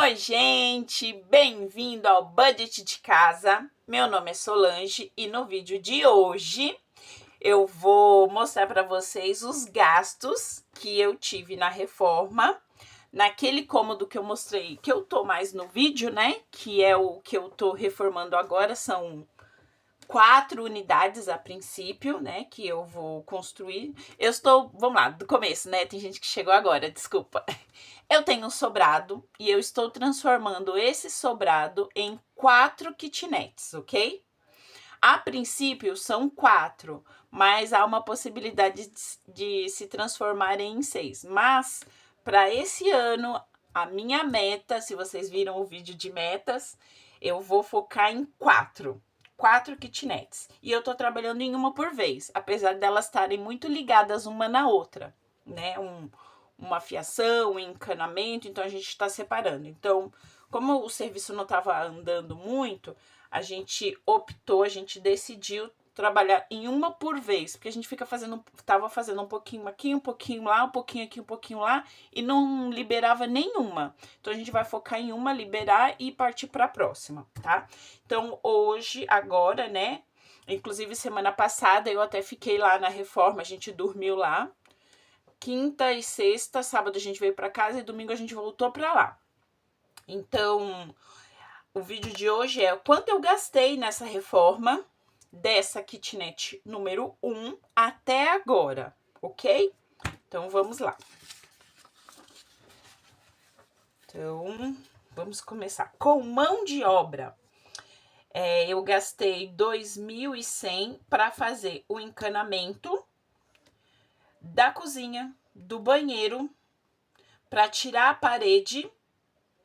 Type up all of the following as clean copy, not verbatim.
Oi, gente! Bem-vindo ao Budget de Casa. Meu nome é Solange e no vídeo de hoje eu vou mostrar para vocês os gastos que eu tive na reforma. Naquele cômodo que eu mostrei, que eu tô mais no vídeo, né? Que é o que eu tô reformando agora, são 4 unidades a princípio, né, que eu vou construir. Vamos lá, do começo, né, tem gente que chegou agora, desculpa. Eu tenho um sobrado e eu estou transformando esse sobrado em 4 kitnets, ok? A princípio são 4, mas há uma possibilidade de se transformarem em 6. Mas, para esse ano, a minha meta, se vocês viram o vídeo de metas, eu vou focar em 4 kitnets. E eu tô trabalhando em uma por vez, apesar delas estarem muito ligadas uma na outra, né? Uma fiação, um encanamento, então a gente está separando. Então, como o serviço não estava andando muito, a gente decidiu trabalhar em uma por vez, porque a gente tava fazendo um pouquinho aqui, um pouquinho lá, um pouquinho aqui, um pouquinho lá, e não liberava nenhuma. Então a gente vai focar em uma, liberar e partir para a próxima, tá? Então hoje, agora, né? Inclusive semana passada eu até fiquei lá na reforma, a gente dormiu lá. Quinta e sexta, sábado a gente veio para casa e domingo a gente voltou para lá. Então, o vídeo de hoje é quanto eu gastei nessa reforma dessa kitnet número 1 até agora, ok? Então, vamos lá. Então, vamos começar. Com mão de obra, eu gastei 2.100 para fazer o encanamento da cozinha, do banheiro, para tirar a parede,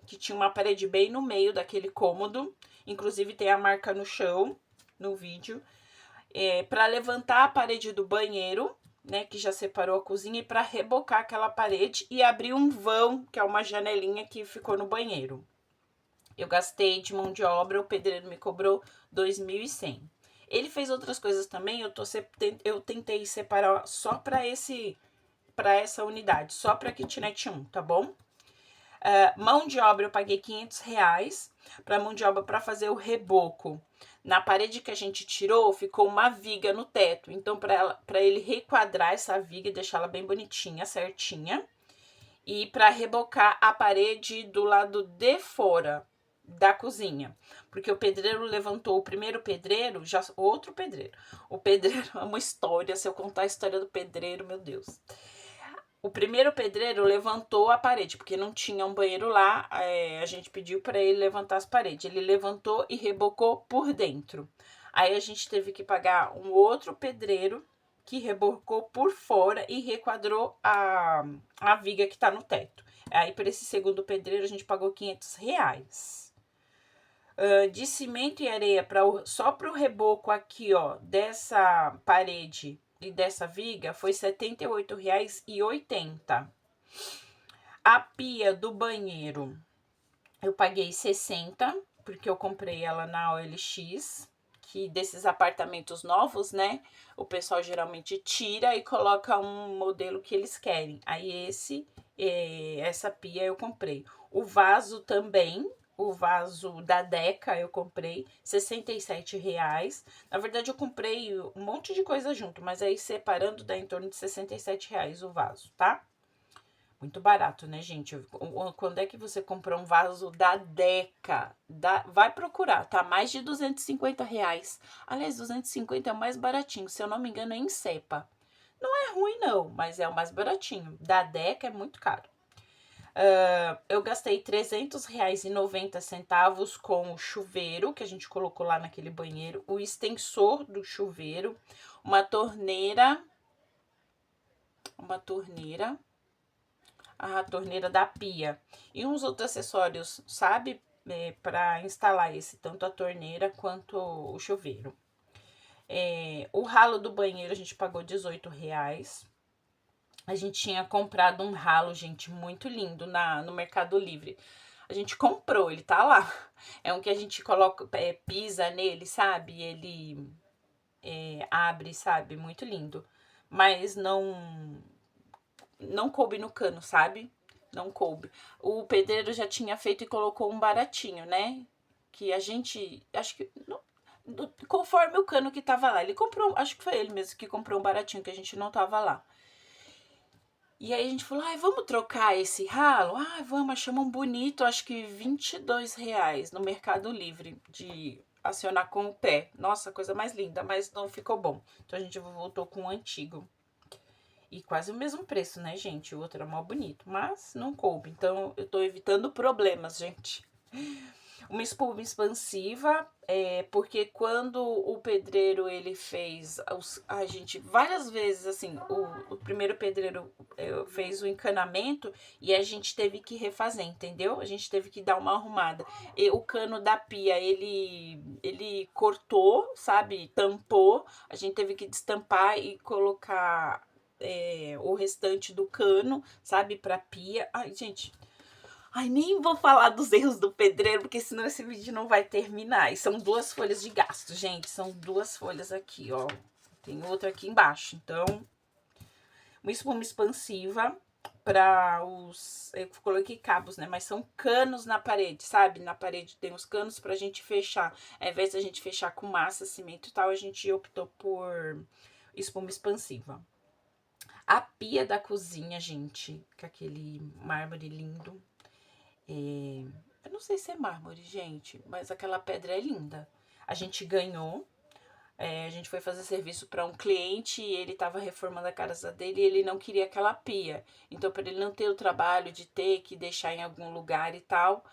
que tinha uma parede bem no meio daquele cômodo, inclusive tem a marca no chão, no vídeo, para levantar a parede do banheiro, né, que já separou a cozinha, e para rebocar aquela parede e abrir um vão, que é uma janelinha que ficou no banheiro. Eu gastei de mão de obra, o pedreiro me cobrou 2.100. Ele fez outras coisas também, eu tentei separar só para essa unidade, só para kitnet 1, tá bom? Mão de obra eu paguei R$500 para mão de obra para fazer o reboco. Na parede que a gente tirou, ficou uma viga no teto. Então, para ele requadrar essa viga e deixar ela bem bonitinha, certinha. E para rebocar a parede do lado de fora da cozinha. Porque o pedreiro levantou, o primeiro pedreiro, outro pedreiro. O pedreiro é uma história, se eu contar a história do pedreiro, meu Deus. O primeiro pedreiro levantou a parede, porque não tinha um banheiro lá, a gente pediu para ele levantar as paredes. Ele levantou e rebocou por dentro. Aí a gente teve que pagar um outro pedreiro que rebocou por fora e requadrou a viga que tá no teto. Aí para esse segundo pedreiro a gente pagou R$500. De cimento e areia só para o reboco aqui, ó, dessa parede e dessa viga foi R$78,80. A pia do banheiro eu paguei 60, porque eu comprei ela na OLX, que desses apartamentos novos, né, o pessoal geralmente tira e coloca um modelo que eles querem. Aí essa pia eu comprei. O vaso também, o vaso da Deca eu comprei R$67. Na verdade eu comprei um monte de coisa junto, mas aí separando dá em torno de R$67 o vaso, tá? Muito barato, né, gente? Quando é que você comprou um vaso da Deca? Vai procurar, tá? Mais de R$250. Aliás, 250 é o mais baratinho. Se eu não me engano, é em cepa. Não é ruim, não, mas é o mais baratinho. Da Deca é muito caro. Eu gastei R$300,90 com o chuveiro que a gente colocou lá naquele banheiro, o extensor do chuveiro, uma torneira, a torneira da pia e uns outros acessórios, sabe? Para instalar tanto a torneira quanto o chuveiro. O ralo do banheiro a gente pagou R$18. A gente tinha comprado um ralo, gente, muito lindo no Mercado Livre. A gente comprou, ele tá lá. É um que a gente coloca, pisa nele, sabe? Ele abre, sabe? Muito lindo. Mas não coube no cano, sabe? não coube. O pedreiro já tinha feito e colocou um baratinho, né? Que a gente, acho que, conforme o cano que tava lá. Ele comprou, acho que foi ele mesmo que comprou um baratinho, que a gente não tava lá. E aí a gente falou, ai, vamos trocar esse ralo? Ah, vamos, achamos um bonito, acho que R$ 22 no Mercado Livre, de acionar com o pé. Nossa, coisa mais linda, mas não ficou bom. Então a gente voltou com o antigo. E quase o mesmo preço, né, gente? O outro era mó bonito, mas não coube. Então eu tô evitando problemas, gente. Uma espuma expansiva, porque quando o pedreiro ele fez, a gente, várias vezes, assim, o primeiro pedreiro fez o encanamento e a gente teve que refazer, entendeu? A gente teve que dar uma arrumada. E o cano da pia, ele cortou, sabe? Tampou, a gente teve que destampar e colocar o restante do cano, sabe? Pra pia. Ai, gente... Ai, nem vou falar dos erros do pedreiro, porque senão esse vídeo não vai terminar. E são 2 folhas de gasto, gente. São 2 folhas aqui, ó. Tem outra aqui embaixo. Então, uma espuma expansiva para os... Eu coloquei cabos, né? Mas são canos na parede, sabe? Na parede tem os canos pra gente fechar. Ao invés da gente fechar com massa, cimento e tal, a gente optou por espuma expansiva. A pia da cozinha, gente, com aquele mármore lindo. Eu não sei se é mármore, gente, mas aquela pedra é linda. A gente ganhou, a gente foi fazer serviço para um cliente e ele estava reformando a casa dele e ele não queria aquela pia. Então, para ele não ter o trabalho de ter que deixar em algum lugar e tal,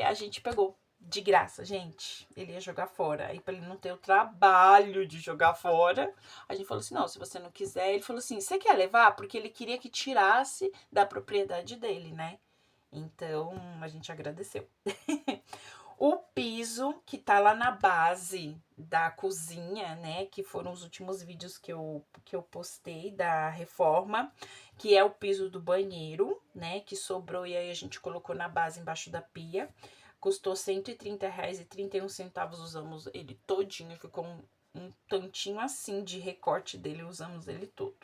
a gente pegou. De graça, gente. Ele ia jogar fora. Aí, para ele não ter o trabalho de jogar fora, a gente falou assim: não, se você não quiser. Ele falou assim: você quer levar? Porque ele queria que tirasse da propriedade dele, né? Então, a gente agradeceu. O piso que tá lá na base da cozinha, né? Que foram os últimos vídeos que eu postei da reforma, que é o piso do banheiro, né? Que sobrou e aí a gente colocou na base embaixo da pia. Custou R$130,31. Usamos ele todinho, ficou um tantinho assim de recorte dele, usamos ele todo.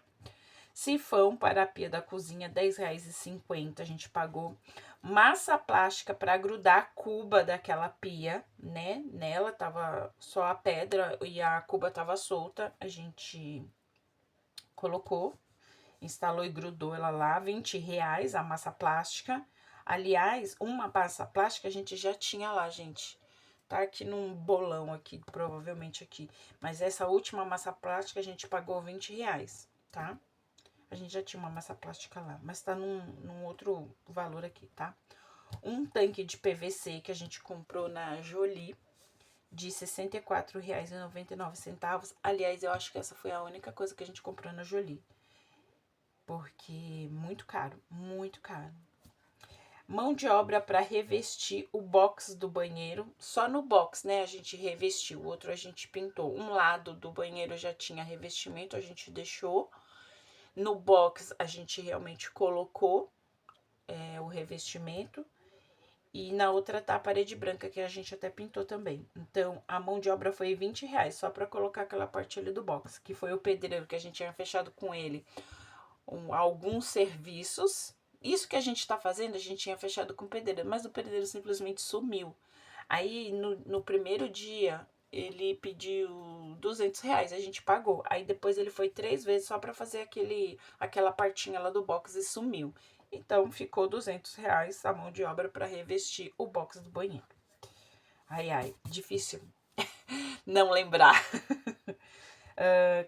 Sifão para a pia da cozinha, R$10,50 a gente pagou. Massa plástica para grudar a cuba daquela pia, né? Nela tava só a pedra e a cuba tava solta. A gente colocou, instalou e grudou ela lá, R$20 a massa plástica. Aliás, uma massa plástica a gente já tinha lá, gente. Tá aqui num bolão aqui, provavelmente aqui. Mas essa última massa plástica a gente pagou R$20, tá? A gente já tinha uma massa plástica lá, mas tá num outro valor aqui, tá? Um tanque de PVC que a gente comprou na Jolie, de R$64,99. Aliás, eu acho que essa foi a única coisa que a gente comprou na Jolie. Porque muito caro, muito caro. Mão de obra para revestir o box do banheiro. Só no box, né, a gente revestiu. O outro a gente pintou. Um lado do banheiro já tinha revestimento, a gente deixou. No box, a gente realmente colocou o revestimento. E na outra tá a parede branca, que a gente até pintou também. Então, a mão de obra foi R$20, só pra colocar aquela parte ali do box. Que foi o pedreiro, que a gente tinha fechado com ele alguns serviços. Isso que a gente tá fazendo, a gente tinha fechado com o pedreiro. Mas o pedreiro simplesmente sumiu. Aí, no primeiro dia, ele pediu R$200, a gente pagou. Aí depois ele foi 3 vezes só pra fazer aquela partinha lá do box e sumiu. Então ficou R$200 a mão de obra pra revestir o box do banheiro. Ai, ai, difícil não lembrar.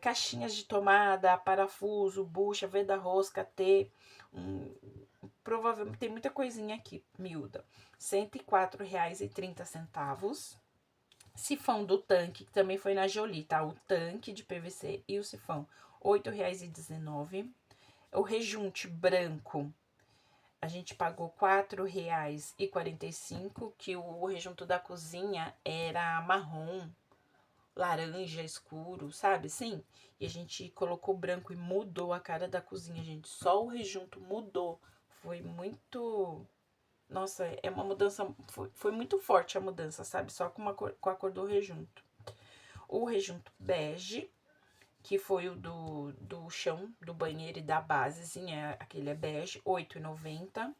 Caixinhas de tomada, parafuso, bucha, veda rosca, T. Provavelmente tem muita coisinha aqui, miúda. R$104,30. Sifão do tanque, que também foi na Jolie, tá? O tanque de PVC e o sifão, R$8,19. O rejunte branco, a gente pagou R$4,45, que o rejunto da cozinha era marrom, laranja escuro, sabe assim? E a gente colocou branco e mudou a cara da cozinha, gente. Só o rejunto mudou. Foi muito... Nossa, é uma mudança... Foi muito forte a mudança, sabe? Só com a cor do rejunto. O rejunto bege, que foi o do chão, do banheiro e da basezinha, aquele é bege, R$ 8,90.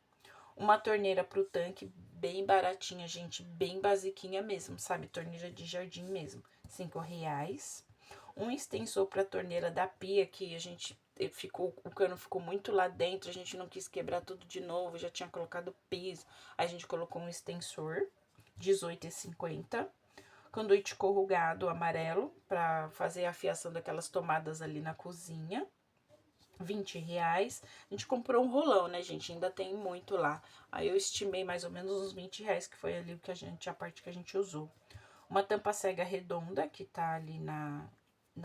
Uma torneira pro tanque, bem baratinha, gente, bem basiquinha mesmo, sabe? Torneira de jardim mesmo, R$ 5. Um extensor pra torneira da pia, que a gente o cano ficou muito lá dentro, a gente não quis quebrar tudo de novo, já tinha colocado piso, aí a gente colocou um extensor, R$ 18,50. Conduíte corrugado amarelo para fazer a fiação daquelas tomadas ali na cozinha, R$ 20. A gente comprou um rolão, né, gente? Ainda tem muito lá. Aí eu estimei mais ou menos uns R$ 20, que foi ali a parte que a gente usou. Uma tampa cega redonda, que tá ali na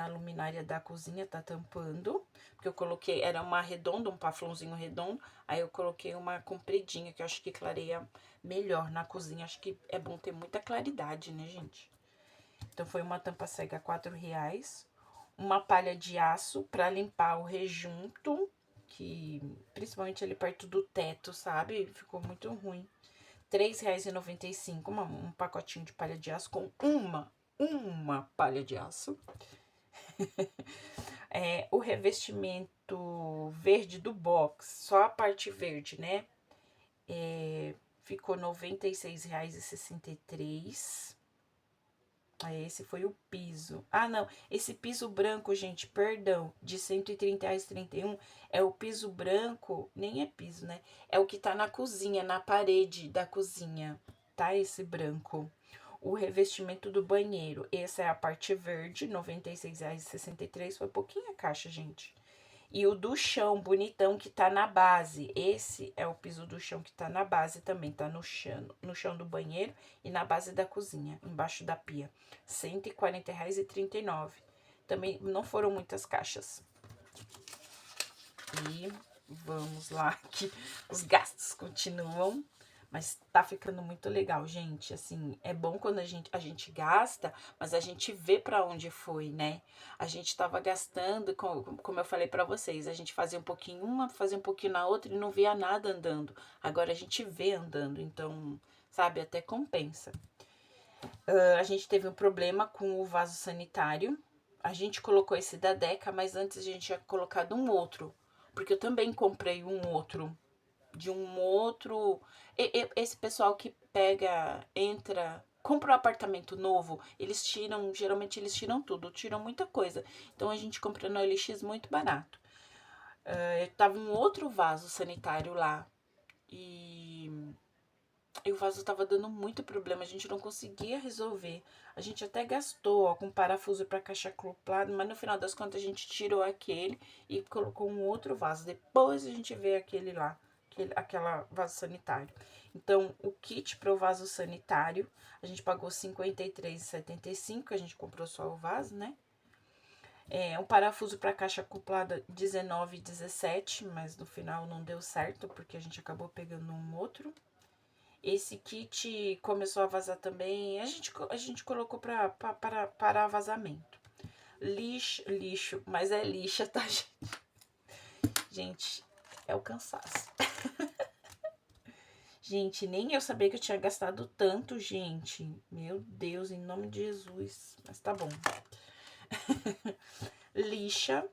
luminária da cozinha, tá tampando. Porque eu coloquei, era uma redonda, um paflãozinho redondo. Aí eu coloquei uma compridinha, que eu acho que clareia melhor na cozinha. Acho que é bom ter muita claridade, né, gente? Então, foi uma tampa cega, R$ 4. Uma palha de aço para limpar o rejunto, que principalmente ali perto do teto, sabe? Ficou muito ruim. R$ 3,95, um pacotinho de palha de aço com uma palha de aço. O revestimento verde do box, só a parte verde, né? Ficou R$ 96,63. Esse foi o piso. Ah, não. Esse piso branco, gente, perdão, de R$ 130,31 é o piso branco, nem é piso, né? É o que tá na cozinha, na parede da cozinha, tá? Esse branco. O revestimento do banheiro, essa é a parte verde, R$ 96,63. Foi pouquinha caixa, gente. E o do chão, bonitão, que tá na base. Esse é o piso do chão que tá na base também. Tá no chão do banheiro e na base da cozinha, embaixo da pia. R$ 140,39. Também não foram muitas caixas. E vamos lá, que os gastos continuam. Mas tá ficando muito legal, gente. Assim, é bom quando a gente gasta, mas a gente vê pra onde foi, né? A gente tava gastando, como eu falei pra vocês, a gente fazia um pouquinho uma, fazia um pouquinho na outra e não via nada andando. Agora a gente vê andando, então, sabe, até compensa. A gente teve um problema com o vaso sanitário. A gente colocou esse da Deca, mas antes a gente tinha colocado um outro. Porque eu também comprei um outro de um outro. Esse pessoal que compra um apartamento novo, eles tiram, geralmente eles tiram tudo, tiram muita coisa. Então a gente comprou no OLX muito barato. Tava um outro vaso sanitário lá e o vaso tava dando muito problema, a gente não conseguia resolver. A gente até gastou ó, com parafuso para caixa acoplado, mas no final das contas a gente tirou aquele e colocou um outro vaso. Depois a gente vê aquele lá, aquela vaso sanitário. Então, o kit para o vaso sanitário, a gente pagou R$ 53,75, a gente comprou só o vaso, né? Um parafuso para caixa acoplada R$19,17, mas no final não deu certo, porque a gente acabou pegando um outro. Esse kit começou a vazar também, a gente colocou para vazamento. Lixo, mas é lixa, tá, gente? Gente, é o cansaço. Gente, nem eu sabia que eu tinha gastado tanto, gente. Meu Deus, em nome de Jesus. Mas tá bom. Lixa,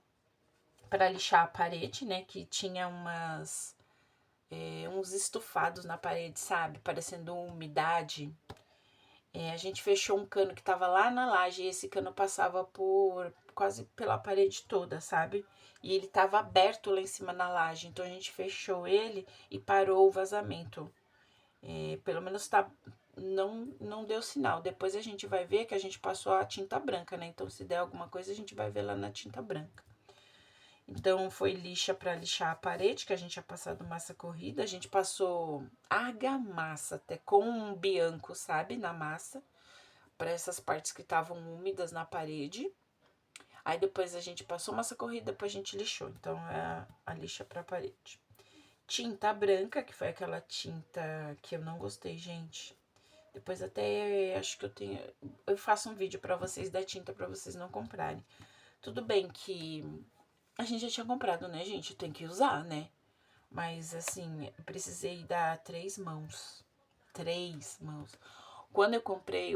para lixar a parede, né? Que tinha uns estufados na parede, sabe? Parecendo umidade. A gente fechou um cano que tava lá na laje e esse cano passava por quase pela parede toda, sabe? E ele tava aberto lá em cima na laje, então a gente fechou ele e parou o vazamento. Pelo menos não deu sinal. Depois a gente vai ver que a gente passou a tinta branca, né? Então se der alguma coisa a gente vai ver lá na tinta branca. Então, foi lixa para lixar a parede, que a gente tinha passado massa corrida. A gente passou argamassa até com um bianco, sabe, na massa, para essas partes que estavam úmidas na parede. Aí depois a gente passou massa corrida, depois a gente lixou. Então, é a lixa para parede. Tinta branca, que foi aquela tinta que eu não gostei, gente. Depois até acho que eu faço um vídeo para vocês da tinta para vocês não comprarem. Tudo bem que a gente já tinha comprado, né, gente? Tem que usar, né? Mas, assim, precisei dar 3 mãos. 3 mãos. Quando eu comprei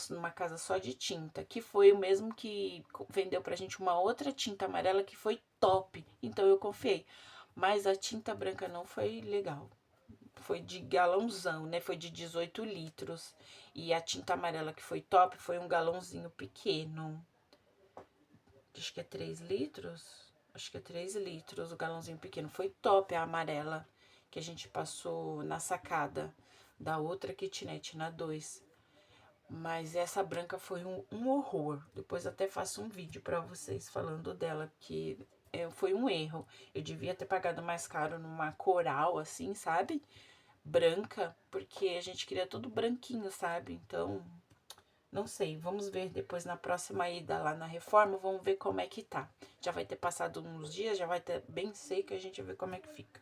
numa casa só de tinta, que foi o mesmo que vendeu pra gente uma outra tinta amarela que foi top. Então eu confiei. Mas a tinta branca não foi legal. Foi de galãozão, né? Foi de 18 litros. E a tinta amarela que foi top foi um galãozinho pequeno. Acho que é 3 litros. Acho que é 3 litros o galãozinho pequeno. Foi top a amarela que a gente passou na sacada da outra kitnet, na 2. Mas essa branca foi um horror. Depois até faço um vídeo pra vocês falando dela, porque foi um erro. Eu devia ter pagado mais caro numa coral, assim, sabe? Branca, porque a gente queria tudo branquinho, sabe? Então, não sei. Vamos ver depois na próxima ida lá na Reforma, vamos ver como é que tá. Já vai ter passado uns dias, já vai ter bem seca, a gente vai ver como é que fica.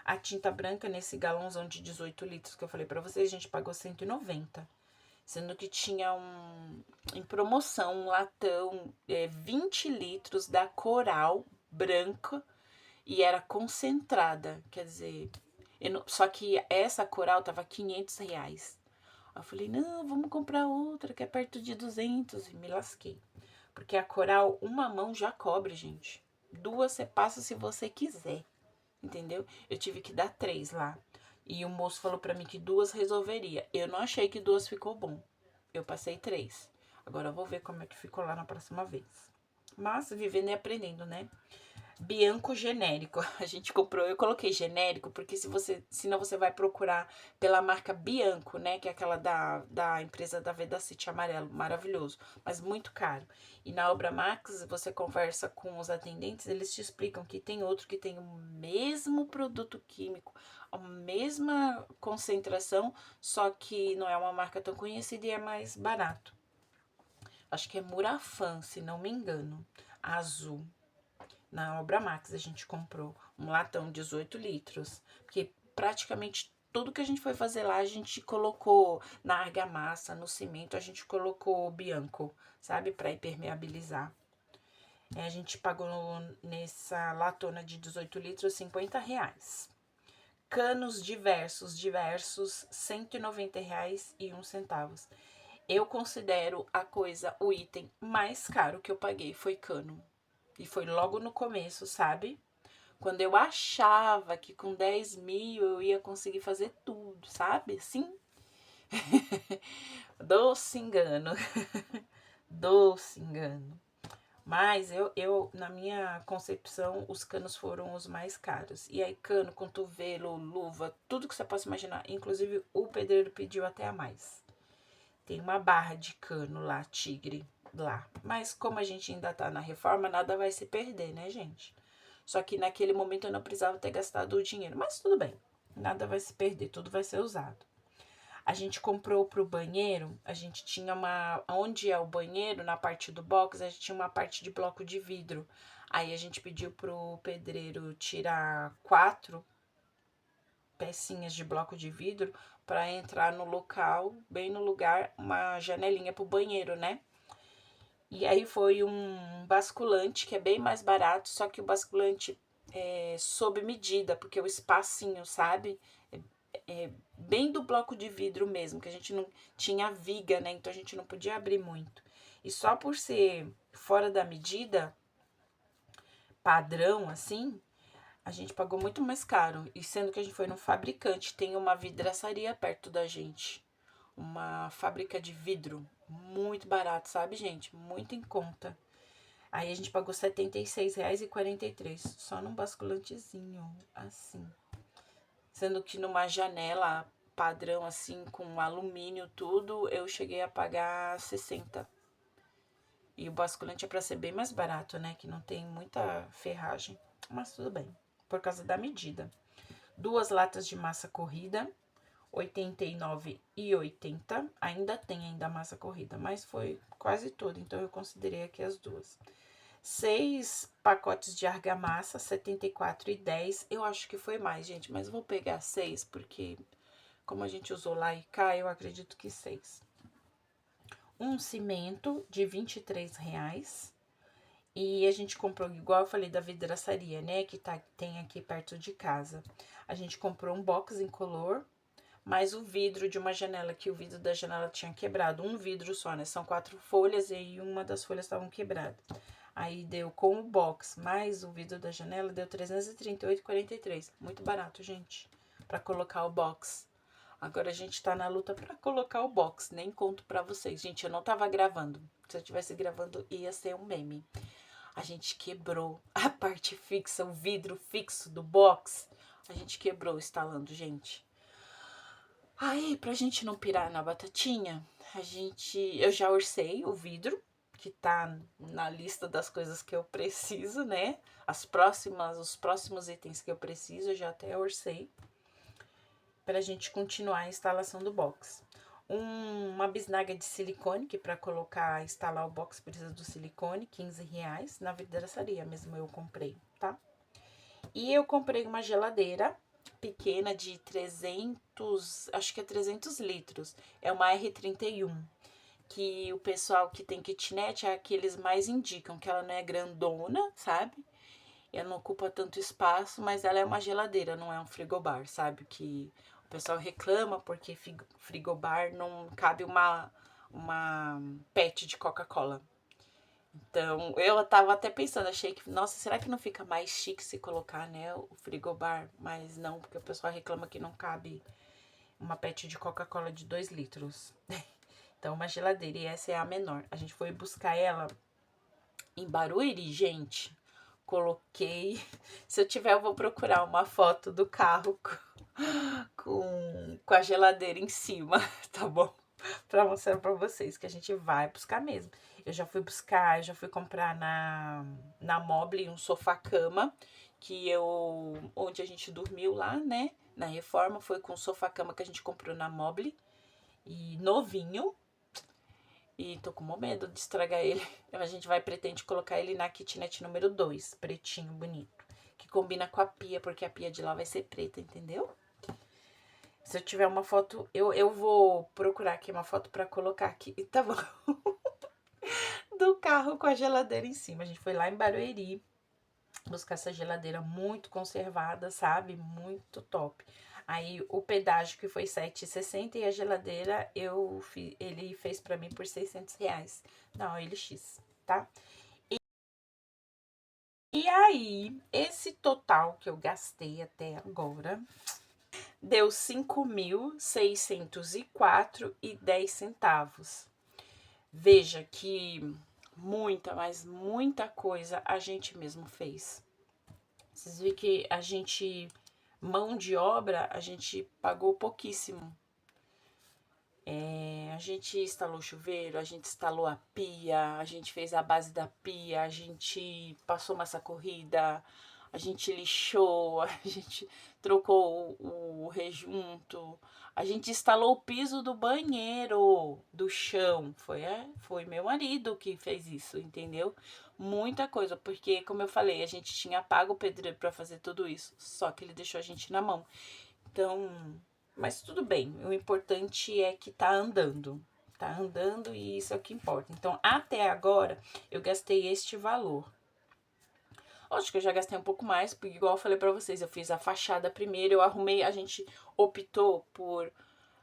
A tinta branca nesse galãozão de 18 litros que eu falei pra vocês, a gente pagou 190. Sendo que tinha em promoção um latão 20 litros da Coral branca e era concentrada. Quer dizer, só que essa Coral tava 500 reais. Eu falei, não, vamos comprar outra que é perto de 200 e me lasquei. Porque a Coral, uma mão já cobre, gente. Duas você passa se você quiser, entendeu? Eu tive que dar 3 lá. E o moço falou pra mim que 2 resolveria. Eu não achei que 2 ficou bom. Eu passei 3. Agora eu vou ver como é que ficou lá na próxima vez. Mas vivendo e aprendendo, né? Bianco genérico. A gente comprou, eu coloquei genérico, porque senão você vai procurar pela marca Bianco, né? Que é aquela da empresa da Vedacity amarelo, maravilhoso, mas muito caro. E na Obra Max, você conversa com os atendentes, eles te explicam que tem outro que tem o mesmo produto químico, a mesma concentração, só que não é uma marca tão conhecida e é mais barato. Acho que é Murafan, se não me engano, azul. Na Obra Max a gente comprou um latão de 18 litros, porque praticamente tudo que a gente foi fazer lá, a gente colocou na argamassa, no cimento, a gente colocou Bianco, sabe, para impermeabilizar. A gente pagou nessa latona de 18 litros 50 reais. Canos diversos, 190 reais e 1 centavo. Eu considero o item mais caro que eu paguei foi cano. E foi logo no começo, sabe? Quando eu achava que com 10 mil eu ia conseguir fazer tudo, sabe? Assim. Doce engano. Doce engano. Mas na minha concepção, os canos foram os mais caros. E aí, cano, cotovelo, luva, tudo que você possa imaginar. Inclusive, o pedreiro pediu até a mais. Tem uma barra de cano lá, tigre, lá. Mas como a gente ainda tá na reforma, nada vai se perder, né, gente? Só que naquele momento eu não precisava ter gastado o dinheiro. Mas tudo bem, nada vai se perder, tudo vai ser usado. A gente comprou pro banheiro, a gente tinha onde é o banheiro, na parte do box, a gente tinha uma parte de bloco de vidro. Aí a gente pediu pro pedreiro tirar 4 pecinhas de bloco de vidro para entrar no local, bem no lugar, uma janelinha pro banheiro, né? E aí foi um basculante que é bem mais barato, só que o basculante é sob medida, porque o espacinho, sabe? É bem do bloco de vidro mesmo, que a gente não tinha viga, né? Então a gente não podia abrir muito. E só por ser fora da medida, padrão assim, a gente pagou muito mais caro. E sendo que a gente foi no fabricante, tem uma vidraçaria perto da gente. Uma fábrica de vidro. Muito barato, sabe, gente? Muito em conta. Aí a gente pagou R$ 76,43 só num basculantezinho, assim. Sendo que numa janela padrão, assim, com alumínio, tudo, eu cheguei a pagar 60. E o basculante é pra ser bem mais barato, né? Que não tem muita ferragem. Mas tudo bem, por causa da medida. 2 latas de massa corrida, R$ 89,80. Ainda tem massa corrida, mas foi quase toda, então eu considerei aqui as 2. 6 pacotes de argamassa, R$ 74,10. Eu acho que foi mais, gente, mas eu vou pegar 6, porque como a gente usou lá e cá, eu acredito que 6. Um cimento de R$ 23,00. E a gente comprou, igual eu falei, da vidraçaria, né? Que tem aqui perto de casa. A gente comprou um box incolor, mais o vidro de uma janela, que o vidro da janela tinha quebrado. Um vidro só, né? São 4 folhas e uma das folhas estavam quebradas. Aí deu com o box mais o vidro da janela, deu 338,43. Muito barato, gente, pra colocar o box. Agora a gente tá na luta pra colocar o box. Nem conto pra vocês. Gente, eu não tava gravando. Se eu tivesse gravando, ia ser um meme. A gente quebrou a parte fixa, o vidro fixo do box. A gente quebrou instalando, gente. Aí, pra gente não pirar na batatinha, eu já orcei o vidro, que tá na lista das coisas que eu preciso, né? Os próximos itens que eu preciso, eu já até orcei. Pra gente continuar a instalação do box. Uma bisnaga de silicone, que para colocar, instalar o box precisa do silicone, R$15. Na vidraçaria mesmo eu comprei, tá? E eu comprei uma geladeira pequena de 300, acho que é 300 litros. É uma R31, que o pessoal que tem kitnet é aqueles mais indicam, que ela não é grandona, sabe? Ela não ocupa tanto espaço, mas ela é uma geladeira, não é um frigobar, sabe? Que o pessoal reclama porque frigobar não cabe uma PET de Coca-Cola. Então, eu tava até pensando, achei que, nossa, será que não fica mais chique se colocar, né, o frigobar? Mas não, porque o pessoal reclama que não cabe uma PET de Coca-Cola de 2 litros. Então, uma geladeira, e essa é a menor. A gente foi buscar ela em Barueri, gente. Coloquei. Se eu tiver, eu vou procurar uma foto do carro com a geladeira em cima, tá bom? Pra mostrar pra vocês que a gente vai buscar mesmo. Eu já fui buscar, eu já fui comprar na Mobile um sofá-cama, onde a gente dormiu lá, né? Na reforma, foi com o sofá-cama que a gente comprou na Mobile. E novinho. E tô com medo de estragar ele. A gente pretende colocar ele na kitnet número 2, pretinho, bonito. Que combina com a pia, porque a pia de lá vai ser preta, entendeu? Se eu tiver uma foto, eu vou procurar aqui uma foto pra colocar aqui, tá bom? Do carro com a geladeira em cima. A gente foi lá em Barueri buscar essa geladeira muito conservada, sabe? Muito top. Aí o pedágio que foi R$7,60 e a geladeira ele fez pra mim por R$600 na OLX, tá? E aí, esse total que eu gastei até agora deu R$5.604,10. Veja que muita, mas muita coisa a gente mesmo fez. Vocês viram que mão de obra, a gente pagou pouquíssimo. A gente instalou chuveiro, a gente instalou a pia, a gente fez a base da pia, a gente passou massa corrida, a gente lixou, a gente trocou o rejunto, a gente instalou o piso do banheiro, do chão. Foi meu marido que fez isso, entendeu? Muita coisa, porque, como eu falei, a gente tinha pago o pedreiro para fazer tudo isso, só que ele deixou a gente na mão. Então, mas tudo bem, o importante é que tá andando. Tá andando e isso é o que importa. Então, até agora, eu gastei este valor. Acho que eu já gastei um pouco mais, porque igual eu falei pra vocês, eu fiz a fachada primeiro, eu arrumei, a gente optou por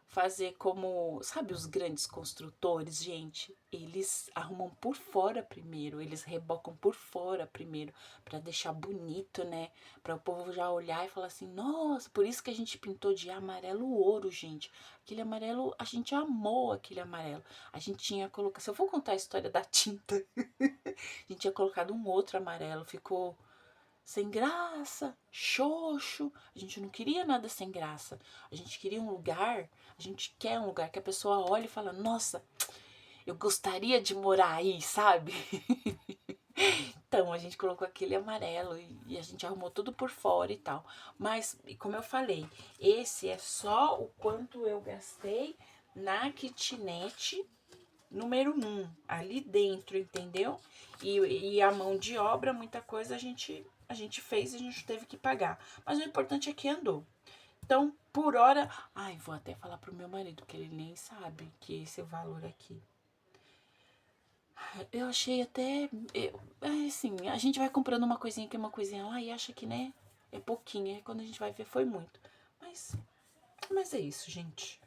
fazer como, sabe, os grandes construtores, gente, eles arrumam por fora primeiro, eles rebocam por fora primeiro, pra deixar bonito, né? Pra o povo já olhar e falar assim, nossa, por isso que a gente pintou de amarelo ouro, gente. Aquele amarelo, a gente amou aquele amarelo. A gente tinha colocado, se eu for contar a história da tinta, a gente tinha colocado um outro amarelo, ficou sem graça, xoxo. A gente não queria nada sem graça. A gente queria um lugar, a gente quer um lugar que a pessoa olha e fala, nossa, eu gostaria de morar aí, sabe? Então, a gente colocou aquele amarelo e a gente arrumou tudo por fora e tal. Mas, como eu falei, esse é só o quanto eu gastei na kitnet número 1, ali dentro, entendeu? E a mão de obra, muita coisa a gente fez e a gente teve que pagar. Mas o importante é que andou. Então, por hora... Ai, vou até falar pro meu marido, que ele nem sabe que esse é o valor aqui. Eu achei até... assim, a gente vai comprando uma coisinha aqui, uma coisinha lá e acha que, né, é pouquinho. Aí quando a gente vai ver, foi muito. Mas Mas é isso, gente.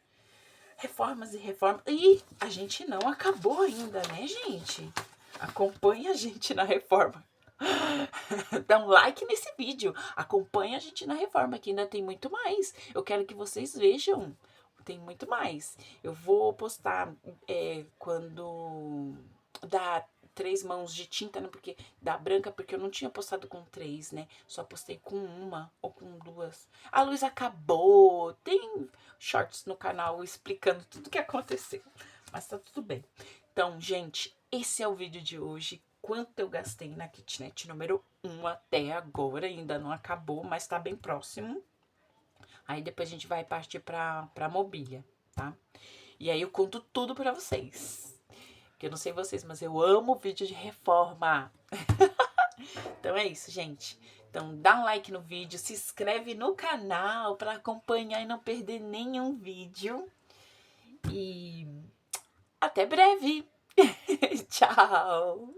Reformas e reformas. E a gente não acabou ainda, né, gente? Acompanha a gente na reforma. Dá um like nesse vídeo. Acompanha a gente na reforma, que ainda tem muito mais. Eu quero que vocês vejam. Tem muito mais. Eu vou postar quando dá 3 mãos de tinta, né? Porque dá branca, porque eu não tinha postado com 3, né? Só postei com uma ou com 2. A luz acabou. Tem shorts no canal explicando tudo o que aconteceu. Mas tá tudo bem. Então, gente, esse é o vídeo de hoje. Quanto eu gastei na kitnet número 1 até agora. Ainda não acabou, mas tá bem próximo. Aí depois a gente vai partir pra mobília, tá? E aí eu conto tudo pra vocês. Porque eu não sei vocês, mas eu amo vídeo de reforma. Então é isso, gente. Então dá um like no vídeo, se inscreve no canal pra acompanhar e não perder nenhum vídeo. E até breve. Tchau.